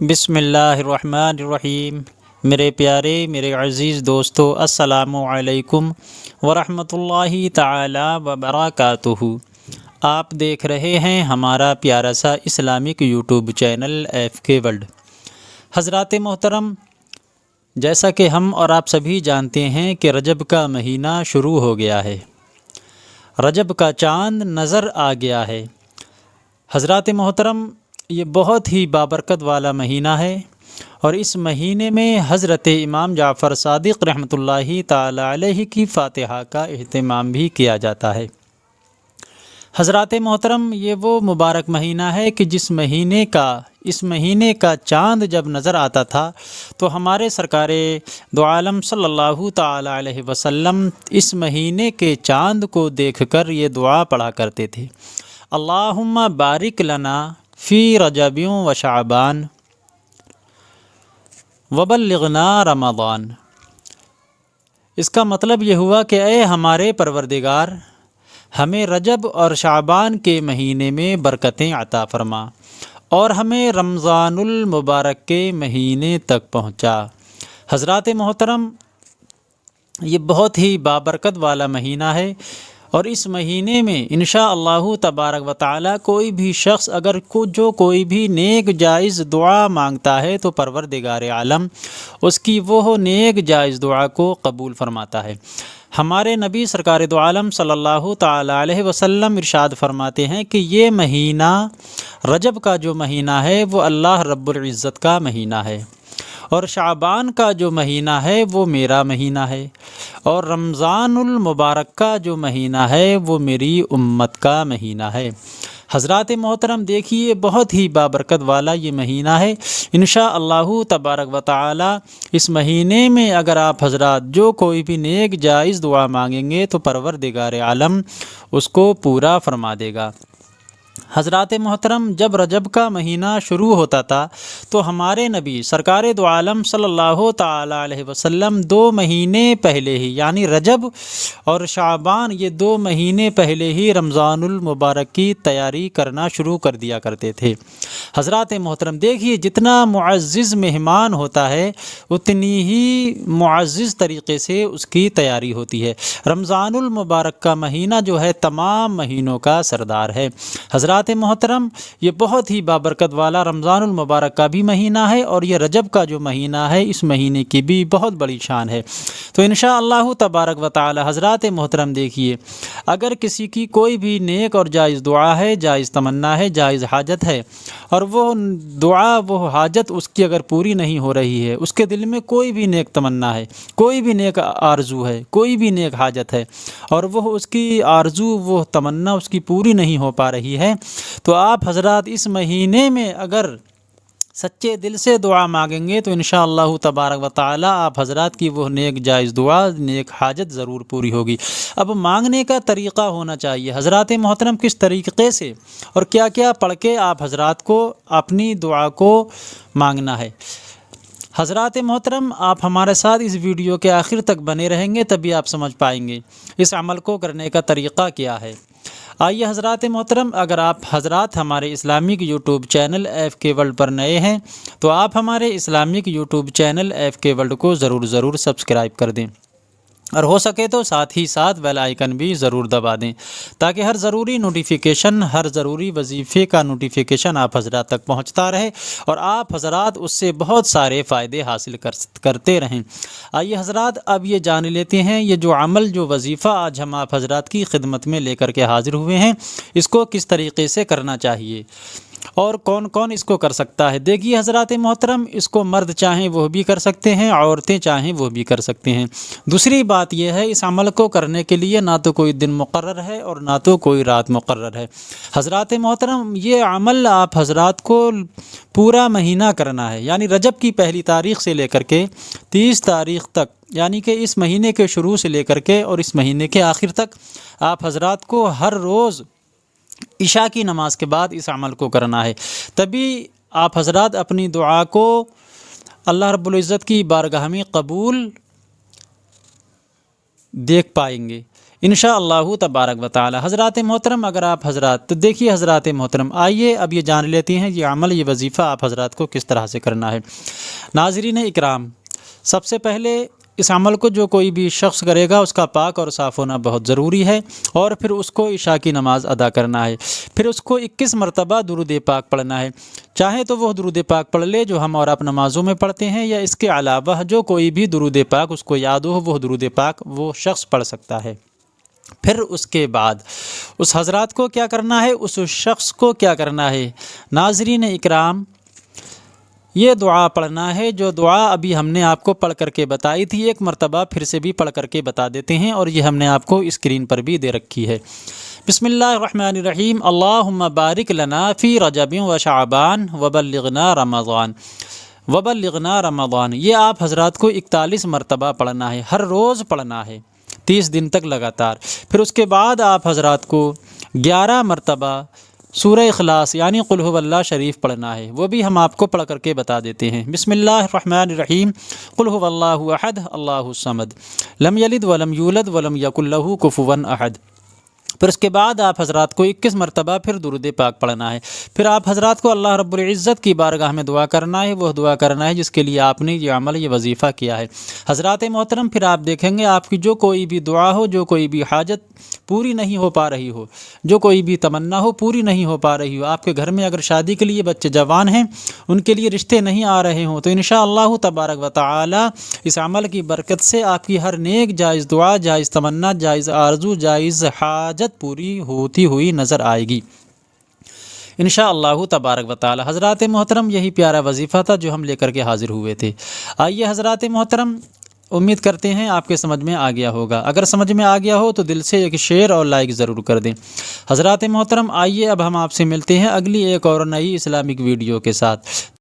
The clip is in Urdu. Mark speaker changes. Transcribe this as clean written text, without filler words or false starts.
Speaker 1: بسم اللہ الرحمن الرحیم۔ میرے عزیز دوستو، السلام علیکم ورحمۃ اللہ تعالی وبرکاتہ۔ آپ دیکھ رہے ہیں ہمارا پیارا سا اسلامک یوٹیوب چینل ایف کے ورلڈ۔ حضرات محترم، جیسا کہ ہم اور آپ سبھی جانتے ہیں کہ رجب کا مہینہ شروع ہو گیا ہے، رجب کا چاند نظر آ گیا ہے۔ حضرات محترم، یہ بہت ہی بابرکت والا مہینہ ہے، اور اس مہینے میں حضرت امام جعفر صادق رحمۃ اللہ تعالی علیہ کی فاتحہ کا اہتمام بھی کیا جاتا ہے۔ حضرات محترم، یہ وہ مبارک مہینہ ہے کہ اس مہینے کا چاند جب نظر آتا تھا تو ہمارے سرکار دو عالم صلی اللہ تعالی علیہ وسلم اس مہینے کے چاند کو دیکھ کر یہ دعا پڑھا کرتے تھے: اللہم بارک لنا فی رجب و شعبان وبلغنا رمضان۔ اس کا مطلب یہ ہوا کہ اے ہمارے پروردگار، ہمیں رجب اور شعبان کے مہینے میں برکتیں عطا فرما اور ہمیں رمضان المبارک کے مہینے تک پہنچا۔ حضرات محترم، یہ بہت ہی بابرکت والا مہینہ ہے، اور اس مہینے میں انشاءاللہ تبارک و تعالی کوئی بھی شخص اگر کوئی بھی نیک جائز دعا مانگتا ہے تو پروردگار عالم اس کی وہ نیک جائز دعا کو قبول فرماتا ہے۔ ہمارے نبی سرکار دو عالم صلی اللہ تعالی علیہ وسلم ارشاد فرماتے ہیں کہ یہ مہینہ رجب کا جو مہینہ ہے وہ اللہ رب العزت کا مہینہ ہے، اور شعبان کا جو مہینہ ہے وہ میرا مہینہ ہے، اور رمضان المبارک کا جو مہینہ ہے وہ میری امت کا مہینہ ہے۔ حضرات محترم، دیکھیے بہت ہی بابرکت والا یہ مہینہ ہے۔ انشاءاللہ تبارک و تعالی اس مہینے میں اگر آپ حضرات جو کوئی بھی نیک جائز دعا مانگیں گے تو پروردگار عالم اس کو پورا فرما دے گا۔ حضرات محترم، جب رجب کا مہینہ شروع ہوتا تھا تو ہمارے نبی سرکار دو عالم صلی اللہ تعالی علیہ وسلم 2 مہینے پہلے ہی، یعنی رجب اور شعبان، یہ 2 مہینے پہلے ہی رمضان المبارک کی تیاری کرنا شروع کر دیا کرتے تھے۔ حضرات محترم، دیکھیے جتنا معزز مہمان ہوتا ہے اتنی ہی معزز طریقے سے اس کی تیاری ہوتی ہے۔ رمضان المبارک کا مہینہ جو ہے تمام مہینوں کا سردار ہے۔ حضرات محترم، یہ بہت ہی بابرکت والا رمضان المبارک کا بھی مہینہ ہے، اور یہ رجب کا جو مہینہ ہے اس مہینے کی بھی بہت بڑی شان ہے۔ تو انشاءاللہ تبارک و تعالی حضرات محترم، دیکھیے اگر کسی کی کوئی بھی نیک اور جائز دعا ہے، جائز تمنا ہے، جائز حاجت ہے، اور وہ دعا وہ حاجت اس کی اگر پوری نہیں ہو رہی ہے، اس کے دل میں کوئی بھی نیک تمنا ہے، کوئی بھی نیک آرزو ہے، کوئی بھی نیک حاجت ہے، اور وہ اس کی آرزو وہ تمنا اس کی پوری نہیں ہو پا رہی ہے، تو آپ حضرات اس مہینے میں اگر سچے دل سے دعا مانگیں گے تو انشاءاللہ تبارک و تعالی آپ حضرات کی وہ نیک جائز دعا، نیک حاجت ضرور پوری ہوگی۔ اب مانگنے کا طریقہ ہونا چاہیے حضرات محترم، کس طریقے سے اور کیا کیا پڑھ کے آپ حضرات کو اپنی دعا کو مانگنا ہے۔ حضرات محترم، آپ ہمارے ساتھ اس ویڈیو کے آخر تک بنے رہیں گے تبھی آپ سمجھ پائیں گے اس عمل کو کرنے کا طریقہ کیا ہے۔ آئیے حضرات محترم، اگر آپ حضرات ہمارے اسلامک یوٹیوب چینل ایف کے ورلڈ پر نئے ہیں تو آپ ہمارے اسلامک یوٹیوب چینل ایف کے ورلڈ کو ضرور سبسکرائب کر دیں، اور ہو سکے تو ساتھ ہی ساتھ بیل آئیکن بھی ضرور دبا دیں، تاکہ ہر ضروری نوٹیفیکیشن، ہر ضروری وظیفے کا نوٹیفیکیشن آپ حضرات تک پہنچتا رہے، اور آپ حضرات اس سے بہت سارے فائدے حاصل کرتے رہیں۔ آئیے حضرات، اب یہ جان لیتے ہیں یہ جو عمل، جو وظیفہ آج ہم آپ حضرات کی خدمت میں لے کر کے حاضر ہوئے ہیں، اس کو کس طریقے سے کرنا چاہیے اور کون کون اس کو کر سکتا ہے۔ دیکھیے حضرات محترم، اس کو مرد چاہیں وہ بھی کر سکتے ہیں، عورتیں چاہیں وہ بھی کر سکتے ہیں۔ دوسری بات یہ ہے، اس عمل کو کرنے کے لیے نہ تو کوئی دن مقرر ہے اور نہ تو کوئی رات مقرر ہے۔ حضرات محترم، یہ عمل آپ حضرات کو پورا مہینہ کرنا ہے، یعنی رجب کی 1 تاریخ سے لے کر کے 30 تاریخ تک، یعنی کہ اس مہینے کے شروع سے لے کر کے اور اس مہینے کے آخر تک آپ حضرات کو ہر روز عشاء کی نماز کے بعد اس عمل کو کرنا ہے، تبھی آپ حضرات اپنی دعا کو اللہ رب العزت کی بارگاہ میں قبول دیکھ پائیں گے۔ انشاءاللہ تبارک و تعالی۔ حضرات محترم، اگر آپ حضرات تو دیکھیے حضرات محترم، آئیے اب یہ جان لیتے ہیں یہ عمل، یہ وظیفہ آپ حضرات کو کس طرح سے کرنا ہے۔ ناظرین اکرام، سب سے پہلے اس عمل کو جو کوئی بھی شخص کرے گا اس کا پاک اور صاف ہونا بہت ضروری ہے، اور پھر اس کو عشاء کی نماز ادا کرنا ہے، پھر اس کو 21 مرتبہ درود پاک پڑھنا ہے۔ چاہے تو وہ درود پاک پڑھ لے جو ہم اور آپ نمازوں میں پڑھتے ہیں، یا اس کے علاوہ جو کوئی بھی درود پاک اس کو یاد ہو وہ درود پاک وہ شخص پڑھ سکتا ہے۔ پھر اس کے بعد اس حضرات کو کیا کرنا ہے، اس شخص کو کیا کرنا ہے؟ ناظرین اکرام، یہ دعا پڑھنا ہے جو دعا ابھی ہم نے آپ کو پڑھ کر کے بتائی تھی، ایک مرتبہ پھر سے بھی پڑھ کر کے بتا دیتے ہیں، اور یہ ہم نے آپ کو اسکرین پر بھی دے رکھی ہے۔ بسم اللہ الرحمن الرحیم، اللہم بارک لنا فی رجب و شعبان وبلغنا رمضان وبلغنا رمضان۔ یہ آپ حضرات کو 41 مرتبہ پڑھنا ہے، ہر روز پڑھنا ہے، 30 دن تک لگاتار۔ پھر اس کے بعد آپ حضرات کو 11 مرتبہ سورہ اخلاص یعنی قل هو اللہ شریف پڑھنا ہے، وہ بھی ہم آپ کو پڑھ کر کے بتا دیتے ہیں۔ بسم اللہ الرحمن الرحیم، قل هو اللہ احد اللہ الصمد لم یلد ولم یولد ولم یکن لہ کفوا احد۔ پھر اس کے بعد آپ حضرات کو 21 مرتبہ پھر درود پاک پڑھنا ہے۔ پھر آپ حضرات کو اللہ رب العزت کی بارگاہ میں دعا کرنا ہے، وہ دعا کرنا ہے جس کے لیے آپ نے یہ عمل، یہ وظیفہ کیا ہے۔ حضرات محترم، پھر آپ دیکھیں گے آپ کی جو کوئی بھی دعا ہو، جو کوئی بھی حاجت پوری نہیں ہو پا رہی ہو، جو کوئی بھی تمنا ہو پوری نہیں ہو پا رہی ہو، آپ کے گھر میں اگر شادی کے لیے بچے جوان ہیں، ان کے لیے رشتے نہیں آ رہے ہوں، تو انشاءاللہ تبارک و تعالی اس عمل کی برکت سے آپ کی ہر نیک جائز دعا، جائز تمنا، جائز آرزو، جائز حاجت پوری ہوتی ہوئی نظر آئے گی انشاءاللہ تبارک و تعالی۔ حضرات محترم، یہی پیارا وظیفہ تھا جو ہم لے کر کے حاضر ہوئے تھے۔ آئیے حضرات محترم، امید کرتے ہیں آپ کے سمجھ میں آ گیا ہوگا۔ اگر سمجھ میں آ گیا ہو تو دل سے ایک شیئر اور لائک ضرور کر دیں۔ حضرات محترم، آئیے اب ہم آپ سے ملتے ہیں اگلی ایک اور نئی اسلامک ویڈیو کے ساتھ۔